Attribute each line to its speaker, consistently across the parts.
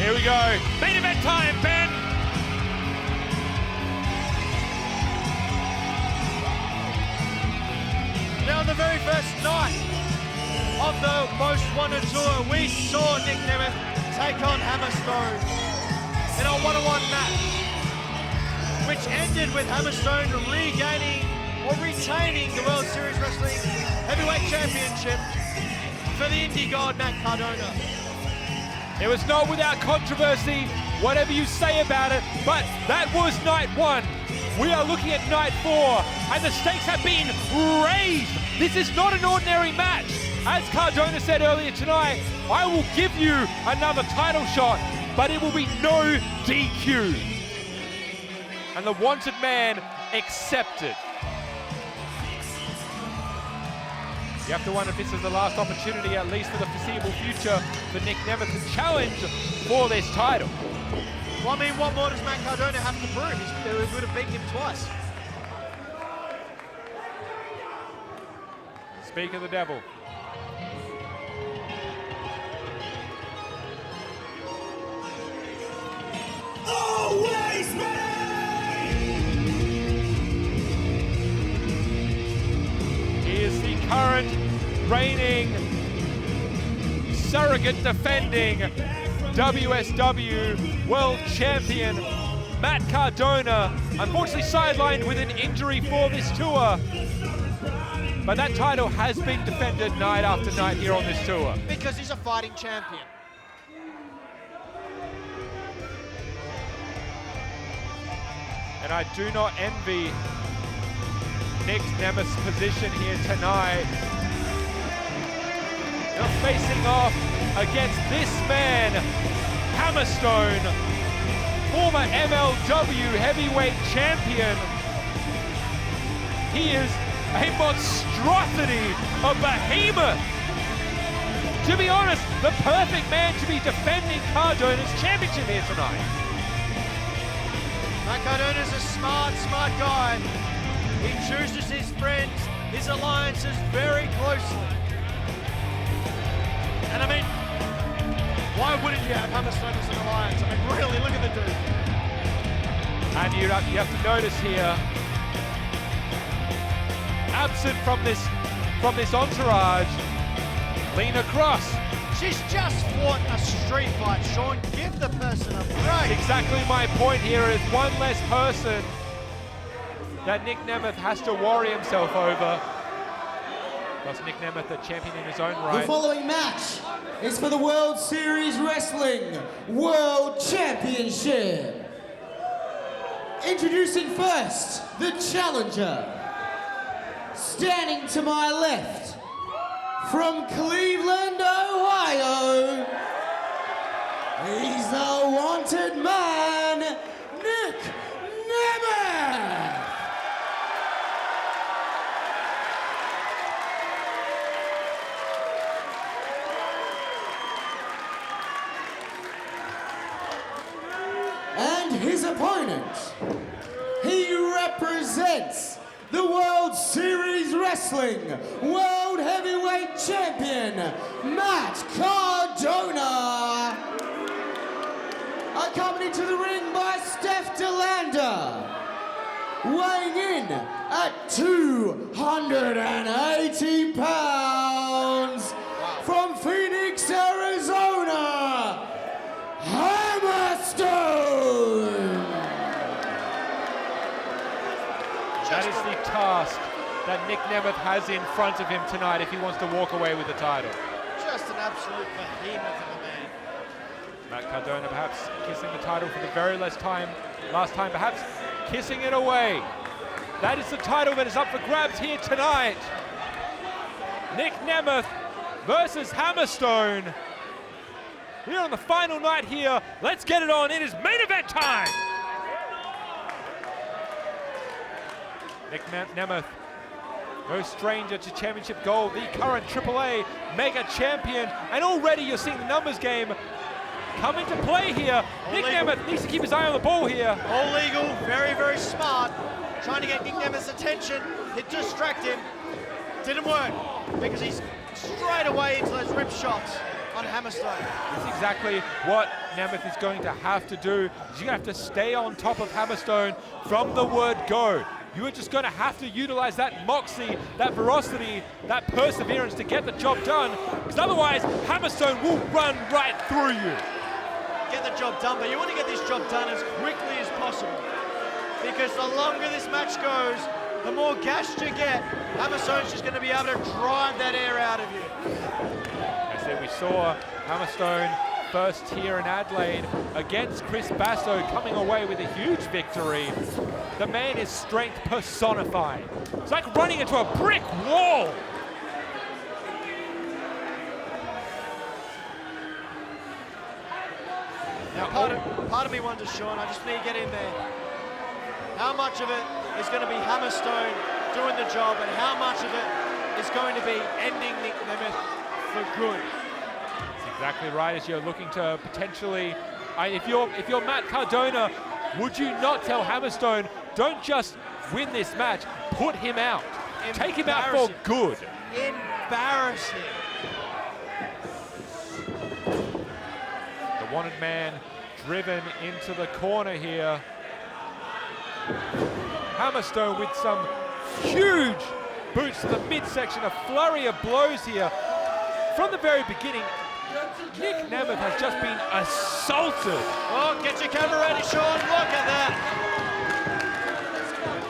Speaker 1: Here we go. Main event time, Ben.
Speaker 2: Now, on the very first night of the Most Wanted Tour, we saw Nick Nemeth take on Hammerstone in a one-on-one match, which ended with Hammerstone regaining or retaining the World Series Wrestling Heavyweight Championship for the indie god Matt Cardona.
Speaker 1: It was not without controversy, whatever you say about it, but that was night one. We are looking at night 4, and the stakes have been raised. This is not an ordinary match. As Cardona said earlier tonight, I will give you another title shot, but it will be no DQ. And the wanted man accepted. You have to wonder if this is the last opportunity, at least for the foreseeable future, for Nick Nemeth to challenge for this title.
Speaker 2: Well, I mean, what more does Matt Cardona have to prove? He would have beaten him twice.
Speaker 1: Speak of the devil.
Speaker 3: Always
Speaker 1: He is the current reigning, surrogate defending WSW World Champion, Matt Cardona, unfortunately sidelined with an injury for this tour. But that title has been defended night after night here on this tour.
Speaker 2: Because he's a fighting champion.
Speaker 1: And I do not envy Nick Nemeth's position here tonight. You're facing off against this man, Hammerstone, former MLW heavyweight champion. He is a monstrosity, a behemoth. To be honest, the perfect man to be defending Cardona's championship here tonight.
Speaker 2: Matt Cardona's a smart guy. He chooses his friends, his alliances very closely. And I mean, why wouldn't you have Hammerstone as an alliance? I mean, really, look at the dude.
Speaker 1: And you have to notice here, absent from this entourage, Lena Cross.
Speaker 2: She's just fought a street fight, Sean. Give the person a break.
Speaker 1: Exactly my point here is one less person that Nick Nemeth has to worry himself over. Plus Nick Nemeth, a champion in his own right.
Speaker 3: The following match is for the World Series Wrestling World Championship. Introducing first, the challenger. Standing to my left, from Cleveland, Ohio, he's the wanted man, Nick Nemeth. And his opponent, he represents the World Series Wrestling World Heavyweight Champion, Matt Cardona. Accompanied to the ring by Steph DeLander. Weighing in at 280 pounds. From Phoenix, Arizona, Hammerstone.
Speaker 1: That is the task that Nick Nemeth has in front of him tonight if he wants to walk away with the title.
Speaker 2: Just an absolute behemoth of a man.
Speaker 1: Matt Cardona perhaps kissing the title for the very last time, perhaps kissing it away. That is the title that is up for grabs here tonight. Nick Nemeth versus Hammerstone. Here on the final night here, let's get it on. It is main event time. Nick Nemeth, no stranger to championship gold, the current AAA mega champion, and already you're seeing the numbers game come into play here. Nick Nemeth needs to keep his eye on the ball here.
Speaker 2: All legal, very, very smart. Trying to get Nick Nemeth's attention, it distract him. Didn't work, because he's straight away into those rip shots on Hammerstone.
Speaker 1: That's exactly what Nemeth is going to have to do. You're going to have to stay on top of Hammerstone from the word go. You are just going to have to utilize that moxie, that ferocity, that perseverance to get the job done, because otherwise Hammerstone will run right through you.
Speaker 2: Get the job done, but you want to get this job done as quickly as possible, because the longer this match goes, the more gashed you get. Hammerstone's just going to be able to drive that air out of you.
Speaker 1: As I said, we saw Hammerstone first here in Adelaide against Chris Basso, coming away with a huge victory. The man is strength personified. It's like running into a brick wall.
Speaker 2: Now, part of me wonders, Sean, I just need to get in there. How much of it is going to be Hammerstone doing the job, and how much of it is going to be ending Nick Nemeth for good?
Speaker 1: Exactly right, as you're looking to potentially, if you're Matt Cardona, would you not tell Hammerstone, don't just win this match, put him out. Take him out for good.
Speaker 2: Embarrassing.
Speaker 1: The wanted man driven into the corner here. Hammerstone with some huge boots to the midsection, a flurry of blows here. From the very beginning, Nick Nemeth has just been assaulted.
Speaker 2: Oh, get your camera ready, Sean. Look at that.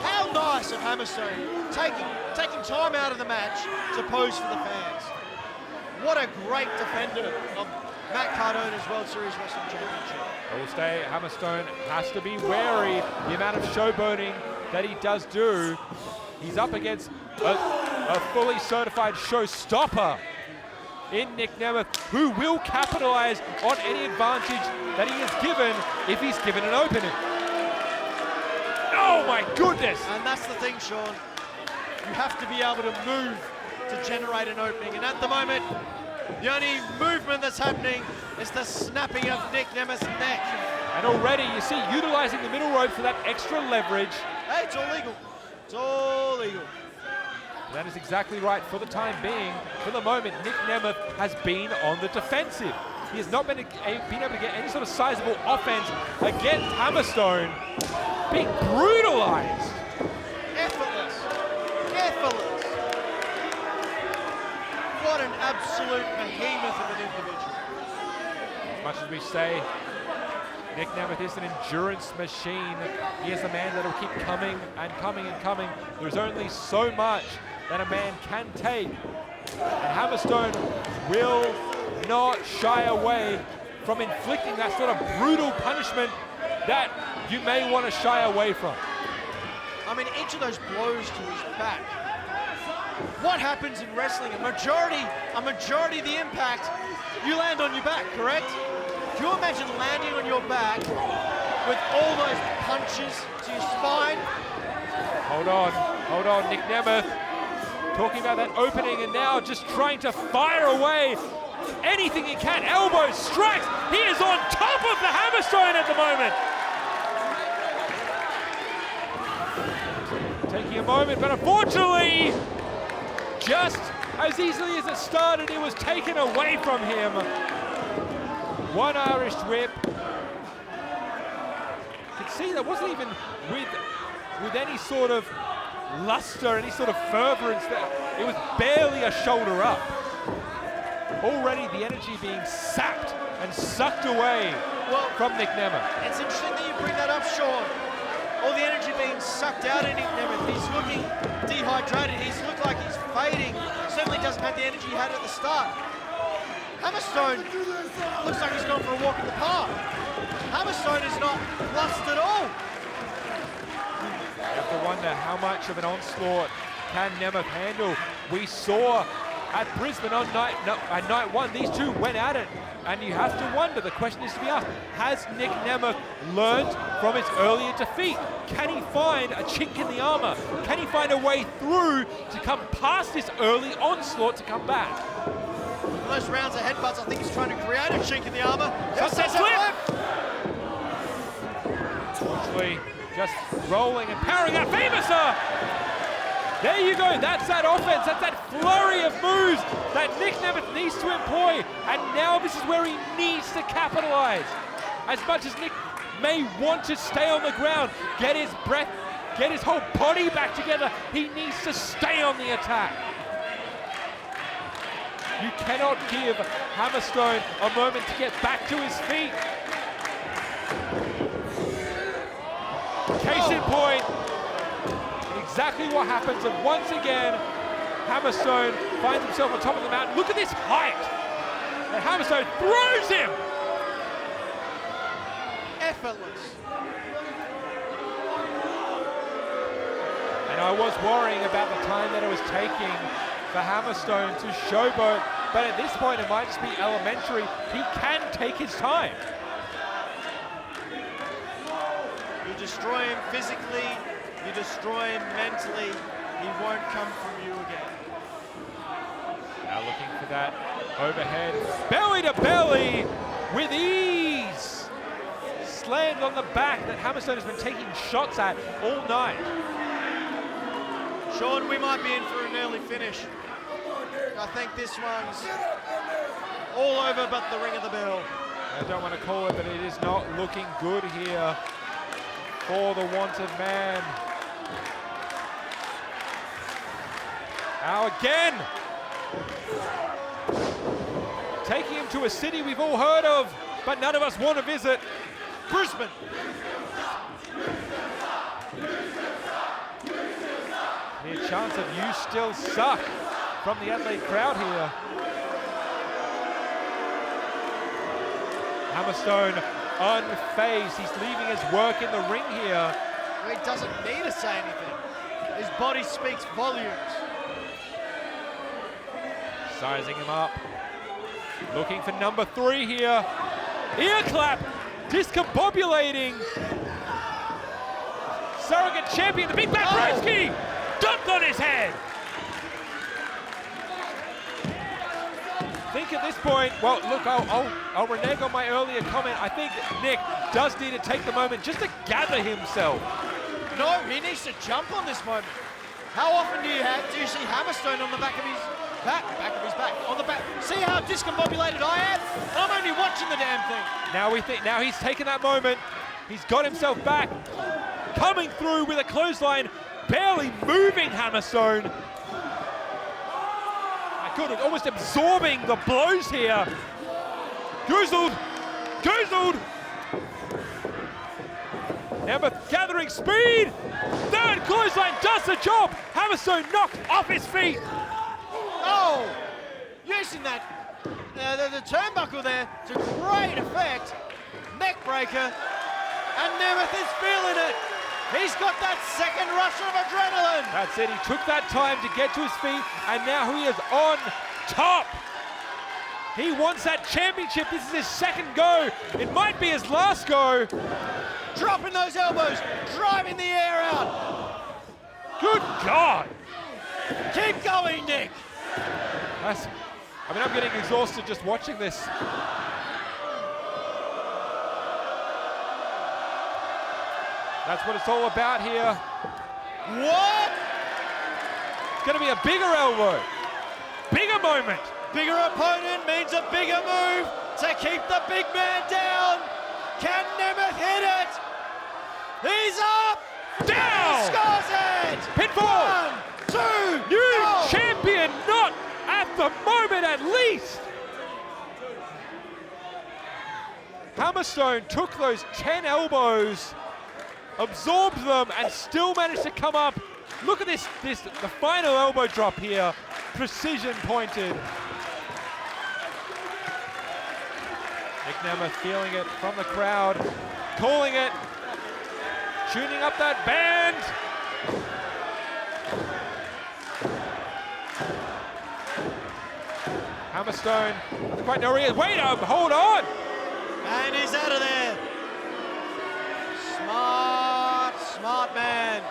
Speaker 2: How nice of Hammerstone taking time out of the match to pose for the fans. What a great defender of Matt Cardona's World Series Wrestling Championship.
Speaker 1: I will say Hammerstone has to be wary the amount of showboating that he does do. He's up against a fully certified showstopper in Nick Nemeth, who will capitalize on any advantage that he is given if he's given an opening. Oh my goodness!
Speaker 2: And that's the thing, Sean. You have to be able to move to generate an opening. And at the moment, the only movement that's happening is the snapping of Nick Nemeth's neck.
Speaker 1: And already you see utilizing the middle rope for that extra leverage.
Speaker 2: Hey, it's all legal. It's all legal.
Speaker 1: That is exactly right for the time being. For the moment, Nick Nemeth has been on the defensive. He has not been able to get any sort of sizable offense against Hammerstone, being brutalized.
Speaker 2: Effortless. Effortless. What an absolute behemoth of an individual.
Speaker 1: As much as we say, Nick Nemeth is an endurance machine. He is a man that will keep coming and coming and coming. There's only so much that a man can take. And Hammerstone will not shy away from inflicting that sort of brutal punishment that you may want to shy away from.
Speaker 2: I mean, each of those blows to his back. What happens in wrestling? A majority of the impact, you land on your back, correct? Can you imagine landing on your back with all those punches to your spine?
Speaker 1: Hold on, Nick Nemeth talking about that opening and now just trying to fire away anything he can. Elbows, strikes, he is on top of the Hammerstone at the moment. Taking a moment, but unfortunately, just as easily as it started, it was taken away from him. One Irish whip. You can see that wasn't even with any sort of luster, any sort of fervorance. It was barely a shoulder up. Already the energy being sapped and sucked away from Nick Nemeth.
Speaker 2: It's interesting that you bring that up, Sean. All the energy being sucked out of Nick Nemeth. He's looking dehydrated. He's looked like he's fading. Certainly doesn't have the energy he had at the start. Hammerstone looks like he's gone for a walk in the park. Hammerstone is not plussed at all.
Speaker 1: You have to wonder how much of an onslaught can Nemeth handle. We saw at Brisbane on night one, these two went at it. And you have to wonder, the question is to be asked, has Nick Nemeth learned from his earlier defeat? Can he find a chink in the armor? Can he find a way through to come past this early onslaught to come back?
Speaker 2: Those rounds of headbutts, I think he's trying to create a chink in the armor.
Speaker 1: Sunset flip! Unfortunately, just rolling and powering up. Famouser! There you go, that's that offense, that's that flurry of moves that Nick Nemeth needs to employ, and now this is where he needs to capitalize. As much as Nick may want to stay on the ground, get his breath, get his whole body back together, he needs to stay on the attack. You cannot give Hammerstone a moment to get back to his feet. Case in point, exactly what happens, and once again, Hammerstone finds himself on top of the mountain. Look at this height! And Hammerstone throws him!
Speaker 2: Effortless.
Speaker 1: And I was worrying about the time that it was taking for Hammerstone to showboat, but at this point it might just be elementary. He can take his time.
Speaker 2: You destroy him physically, you destroy him mentally, he won't come from you again.
Speaker 1: Now looking for that overhead, belly to belly with ease. Slammed on the back that Hammerstone has been taking shots at all night.
Speaker 2: Sean, we might be in for an early finish. I think this one's all over but the ring of the bell.
Speaker 1: I don't want to call it, but it is not looking good here for the wanted man. Now again, taking him to a city we've all heard of, but none of us want to visit.
Speaker 2: Brisbane.
Speaker 1: Near chance of "you still suck" from the Adelaide crowd here. Hammerstone unfazed. He's leaving his work in the ring here.
Speaker 2: He doesn't need to say anything. His body speaks volumes.
Speaker 1: Sizing him up. Looking for number 3 here. Ear clap. Discombobulating. Surrogate champion, the big black Broski. Dunked on his head. I think at this point, well, look, I'll renege on my earlier comment. I think Nick does need to take the moment just to gather himself.
Speaker 2: No, he needs to jump on this moment. How often do you see Hammerstone on the back of his back on the back? See how discombobulated I am? I'm only watching the damn thing.
Speaker 1: Now he's taken that moment. He's got himself back, coming through with a clothesline, barely moving Hammerstone. My goodness, almost absorbing the blows here. Goozled. Nemeth gathering speed. Third clothesline does the job. Hammerstone knocked off his feet.
Speaker 2: Oh, using that the turnbuckle there to great effect. Neck breaker, and Nemeth is feeling it. He's got that second rush of adrenaline.
Speaker 1: That's it. He took that time to get to his feet, and now he is on top. He wants that championship. This is his second go. It might be his last go.
Speaker 2: Dropping those elbows, driving the air out.
Speaker 1: Good God.
Speaker 2: Keep going, Nick.
Speaker 1: I'm getting exhausted just watching this. That's what it's all about here.
Speaker 2: What?
Speaker 1: It's going to be a bigger elbow. Bigger moment.
Speaker 2: Bigger opponent means a bigger move to keep the big man down. Can Nemeth hit it? He's up.
Speaker 1: Down.
Speaker 2: He scores it.
Speaker 1: Pinfall.
Speaker 2: 1, 2.
Speaker 1: New champion, not at the moment at least. Hammerstone took those 10 elbows, absorbed them, and still managed to come up. Look at this, the final elbow drop here, precision pointed. Nick Nemeth feeling it from the crowd, calling it, tuning up that band. Hammerstone, doesn't quite know where he is. Wait, hold on.
Speaker 2: And he's out of there. Smart man.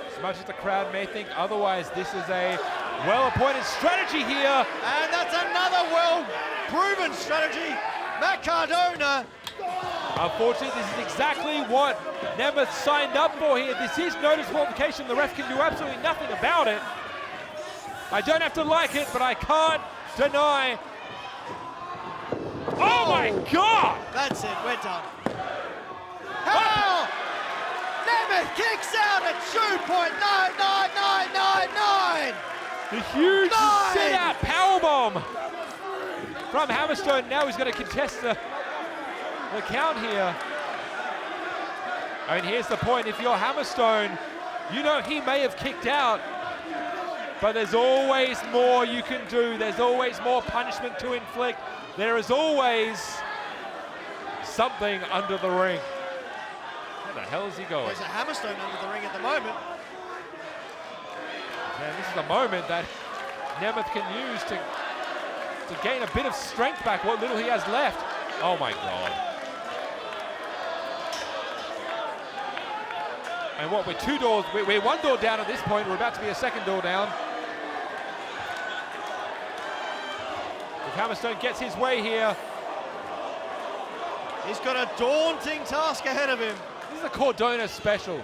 Speaker 1: As much as the crowd may think otherwise, this is a well-appointed strategy here.
Speaker 2: And that's another well-proven strategy. Matt Cardona
Speaker 1: Unfortunately, this is exactly what Nemeth signed up for here. This is no disqualification. The ref can do absolutely nothing about it. I don't have to like it, but I can't deny. Oh my God!
Speaker 2: That's it, we're done. Oh! Nemeth kicks out at 2.99999!
Speaker 1: The huge sit-out powerbomb from Hammerstone. Now he's going to contest the count here. I mean, here's the point. If you're Hammerstone, you know he may have kicked out, but there's always more you can do. There's always more punishment to inflict. There is always something under the ring. Where the hell is he going?
Speaker 2: There's a Hammerstone under the ring at the moment.
Speaker 1: Yeah, this is a moment that Nemeth can use to gain a bit of strength back, what little he has left. Oh my God. And what, we're we're one door down at this point. We're about to be a second door down. If Hammerstone gets his way here.
Speaker 2: He's got a daunting task ahead of him.
Speaker 1: This is a Cardona special.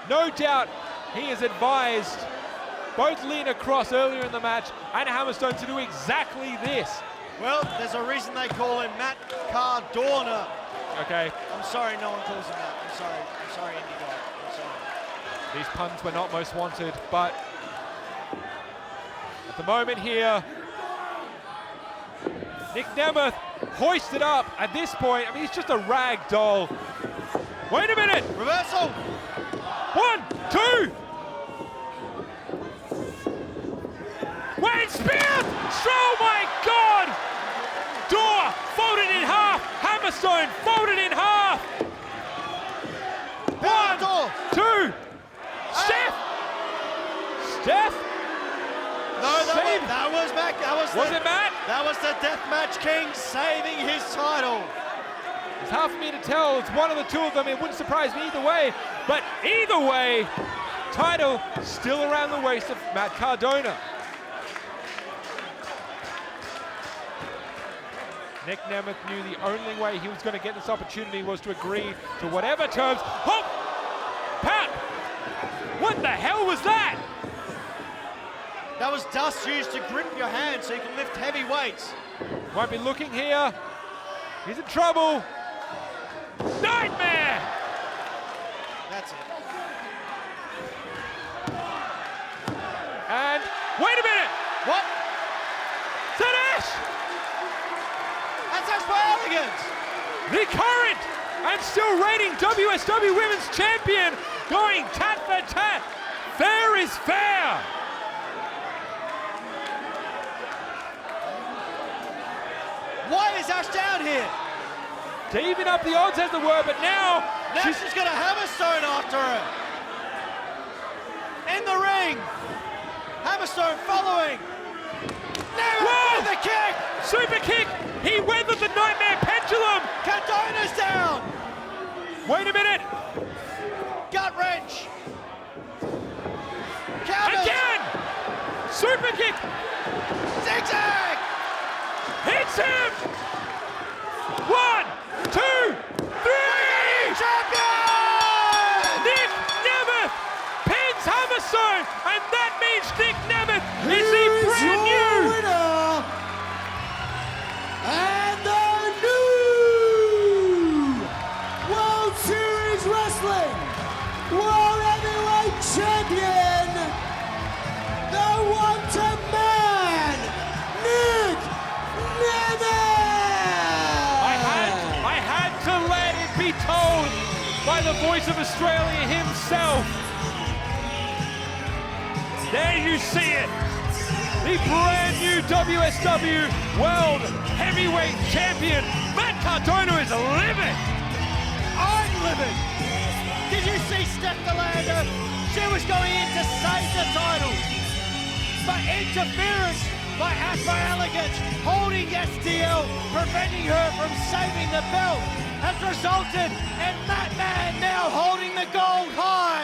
Speaker 1: No doubt he has advised both Lena Cross earlier in the match and Hammerstone to do exactly this.
Speaker 2: Well, there's a reason they call him Matt Cardona.
Speaker 1: Okay.
Speaker 2: I'm sorry no one calls him that. I'm sorry, Indy guy. I'm sorry.
Speaker 1: These puns were not most wanted, but at the moment here, Nick Nemeth hoisted up at this point. I mean, he's just a rag doll. Wait a minute.
Speaker 2: Reversal.
Speaker 1: 1, 2. Wait, spear! Oh my God! Door folded in half. Hammerstone folded in half. 1, 2. Steph.
Speaker 2: No, that was Matt.
Speaker 1: Was it Matt?
Speaker 2: That was the Deathmatch King saving his title.
Speaker 1: It's hard for me to tell. It's one of the two of them. It wouldn't surprise me either way. But either way, title still around the waist of Matt Cardona. Nick Nemeth knew the only way he was going to get this opportunity was to agree to whatever terms. Hop! Pat! What the hell was that?
Speaker 2: That was dust used to grip your hand so you can lift heavy weights.
Speaker 1: Might be looking here. He's in trouble. Nightmare!
Speaker 2: That's it.
Speaker 1: And wait a minute!
Speaker 2: What?
Speaker 1: Tanesh!
Speaker 2: That's Ash by Elegance!
Speaker 1: The current and still reigning WSW Women's Champion going tat for tat. Fair is fair.
Speaker 2: Why is Ash down here?
Speaker 1: To even up the odds, as it were, but now
Speaker 2: she's got a Hammerstone after her. In the ring. Hammerstone following. Nemeth with the kick.
Speaker 1: Super kick. He weathered the nightmare pendulum.
Speaker 2: Cardona's down.
Speaker 1: Wait a minute.
Speaker 2: Gut wrench. Counters.
Speaker 1: Again. Super kick.
Speaker 2: Zigzag.
Speaker 1: Hits him. 1, 2, 3.
Speaker 2: Champion.
Speaker 1: Nick Nemeth pins Hammerstone, and that means Nick Nemeth is the brand new
Speaker 3: winner and the new World Series Wrestling World Heavyweight Champion, the one-to-man, Nick Nemeth!
Speaker 1: I had to let it be told by the voice of Australia himself. There you see it. The brand new WSW World Heavyweight Champion, Matt Cardona, is living.
Speaker 2: I'm living. Did you see Steph Delanda? She was going in to save the title. But interference by Ash by Elegance, holding STL, preventing her from saving the belt, has resulted in Matt Man now holding the gold high.